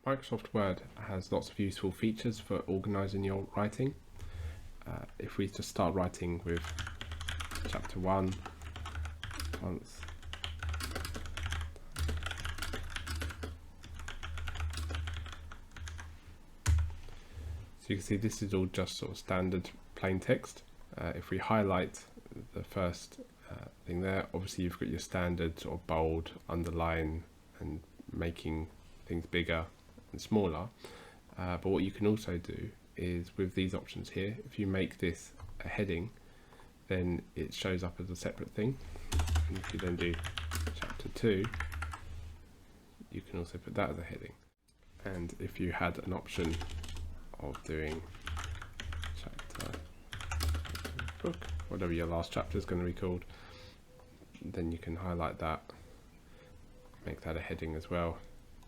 Microsoft Word has lots of useful features for organising your writing. If we just start writing with chapter 1, fonts, so you can see this is all just sort of standard plain text. If we highlight the first thing there, obviously you've got your standard sort of bold, underline and making things bigger and smaller. But what you can also do is with these options here, if you make this a heading, then it shows up as a separate thing. And if you then do chapter 2, you can also put that as a heading. And if you had an option of doing chapter book, whatever your last chapter is going to be called, then you can highlight that, make that a heading as well,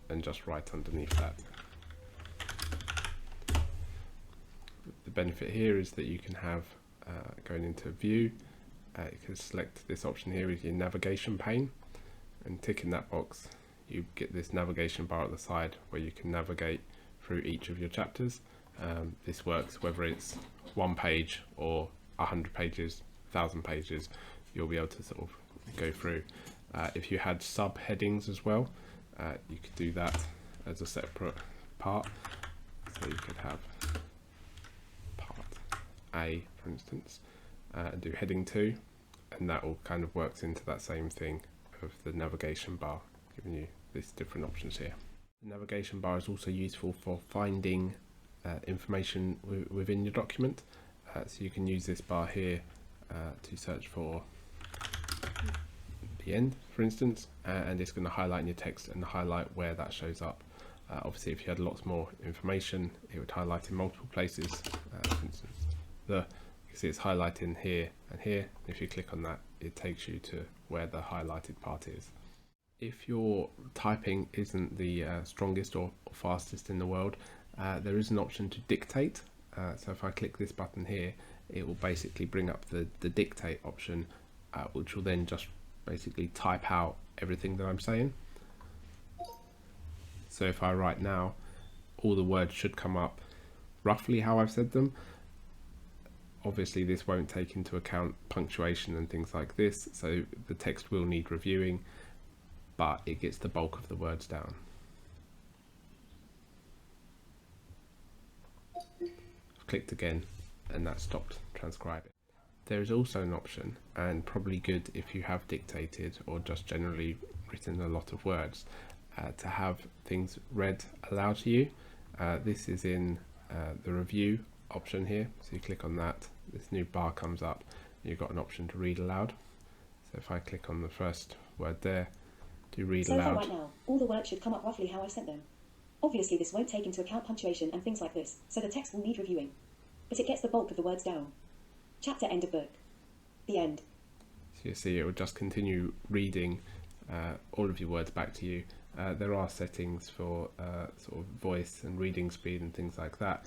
and just write underneath that. The benefit here is that you can have going into view, you can select this option here with your navigation pane and tick in that box. You get this navigation bar at the side where you can navigate through each of your chapters. This works whether it's 1 page or 100 pages, 1,000 pages, you'll be able to sort of go through. If you had subheadings as well, you could do that as a separate part. So you could have part A, for instance, and do heading 2, and that all kind of works into that same thing of the navigation bar, giving you these different options here. The navigation bar is also useful for finding information within your document. So you can use this bar here to search for the end, for instance, and it's going to highlight in your text and highlight where that shows up. Obviously, if you had lots more information, it would highlight in multiple places. For instance, you can see it's highlighting here and here. If you click on that, it takes you to where the highlighted part is. If your typing isn't the strongest or fastest in the world, there is an option to dictate. So if I click this button here, it will basically bring up the dictate option, which will then just basically type out everything that I'm saying. So if I write now, all the words should come up roughly how I've said them. Obviously this won't take into account punctuation and things like this, so the text will need reviewing, but it gets the bulk of the words down. I've clicked again and that stopped transcribing. There is also an option, and probably good if you have dictated or just generally written a lot of words, to have things read aloud to you. This is in the review option here, so you click on that, this new bar comes up, and you've got an option to read aloud. So if I click on the first word there, to read aloud. So right now, all the words should come up roughly how I sent them. Obviously this won't take into account punctuation and things like this, so the text will need reviewing. But it gets the bulk of the words down. Chapter end of book. The end. So you see it will just continue reading all of your words back to you. There are settings for sort of voice and reading speed and things like that,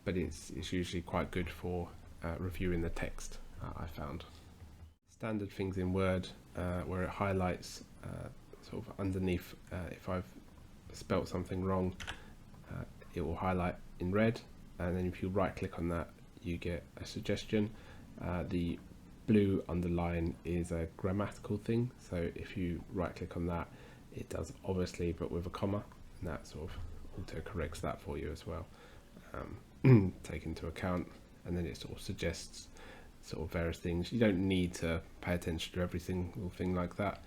but it's usually quite good for reviewing the text, I found. Standard things in Word where it highlights sort of underneath, if I've spelt something wrong, it will highlight in red, and then if you right click on that you get a suggestion. The blue underline is a grammatical thing, so if you right click on that, it does obviously but with a comma, and that sort of auto corrects that for you as well. Take into account, and then it sort of suggests sort of various things. You don't need to pay attention to every single thing like that,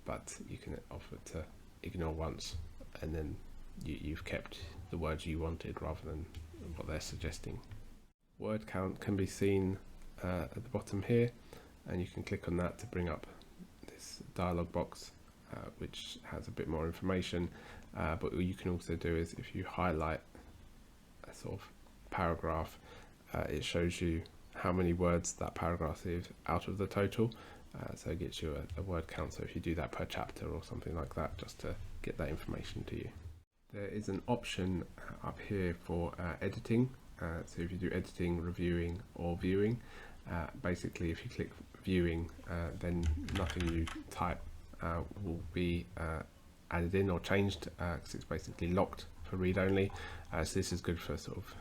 but you can offer to ignore once, and then you've kept the words you wanted rather than what they're suggesting. Word count can be seen at the bottom here, and you can click on that to bring up this dialog box, which has a bit more information, but what you can also do is if you highlight a sort of paragraph, it shows you how many words that paragraph is out of the total, so it gets you a word count. So if you do that per chapter or something like that, just to get that information to you. There is an option up here for editing. So if you do editing, reviewing or viewing, basically if you click viewing, then nothing you type will be added in or changed, because it's basically locked for read only. So this is good for sort of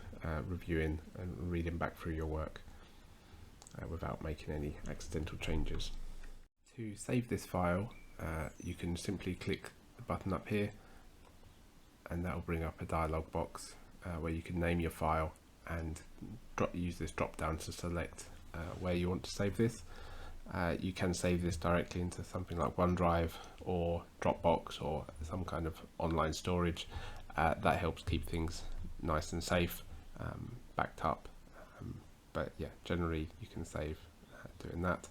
reviewing and reading back through your work without making any accidental changes. To save this file, you can simply click the button up here, and that will bring up a dialog box where you can name your file and use this drop down to select where you want to save this. You can save this directly into something like OneDrive or Dropbox or some kind of online storage. That helps keep things nice and safe, backed up. But yeah, generally you can save doing that,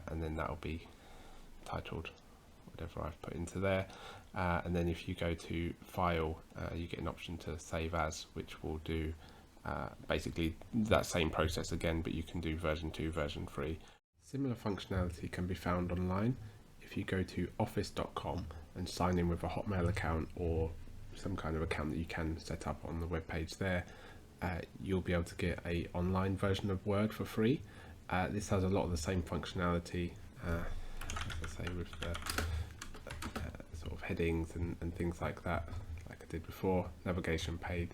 and then that will be titled whatever I've put into there. And then if you go to File, you get an option to Save As, which will do basically that same process again, but you can do version 2, version 3. Similar functionality can be found online. If you go to office.com and sign in with a Hotmail account or some kind of account that you can set up on the web page there, you'll be able to get a online version of Word for free. This has a lot of the same functionality, as I say, with the sort of headings and things like that, like I did before. Navigation pane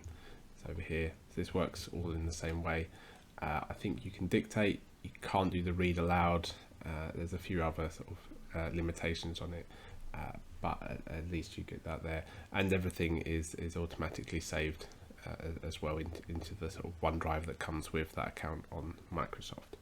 is over here. So this works all in the same way. I think you can dictate. You can't do the read aloud. There's a few other sort of limitations on it, but at least you get that there, and everything is automatically saved as well into the sort of OneDrive that comes with that account on Microsoft.